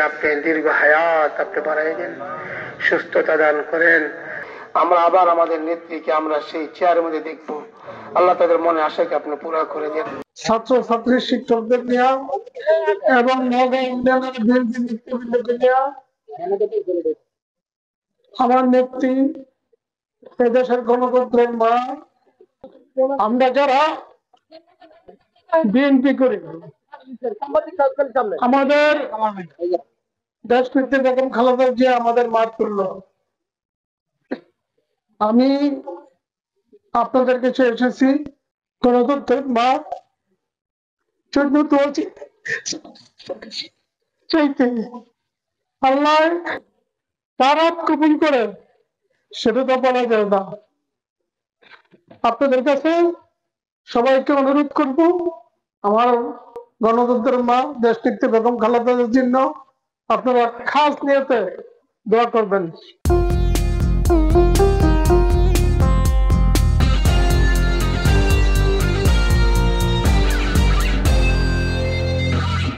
আপনি দীর্ঘ হায়াত আপনি বাড়াই দেন, সুস্থতা দান করেন। আমরা আবার আমাদের নেত্রীকে আমরা সেই চেয়ারের মধ্যে দেখবো। আল্লাহ তাদের মনে আশাকে আপনি পুরা করে দেন। ছাত্র ছাত্রী শিক্ষকদের নিয়ে এবং নগর উন্নয়নের বিএনপি নেতৃবৃন্দকে নিয়ে আমার নেত্রী এদেশের গণতন্ত্রের মা, আমরা যারা বিএনপি করি, আমাদের দেশনেত্রী বেগম খালেদা জিয়া আমাদের মাঠ তুলল। আমি আপনাদের কাছে এসেছি গণতন্ত্রের মাঠ জন্য চাইতে। আল্লাহ তারা কবুল করে সেটা তো বলা যায় না। আপনাদের কাছে সবাইকে অনুরোধ করব, আমার গণতন্ত্রের মা দেশনেত্রী বেগম খালেদা জিয়ার জন্য আপনারা খাস নিয়তে দোয়া করবেন।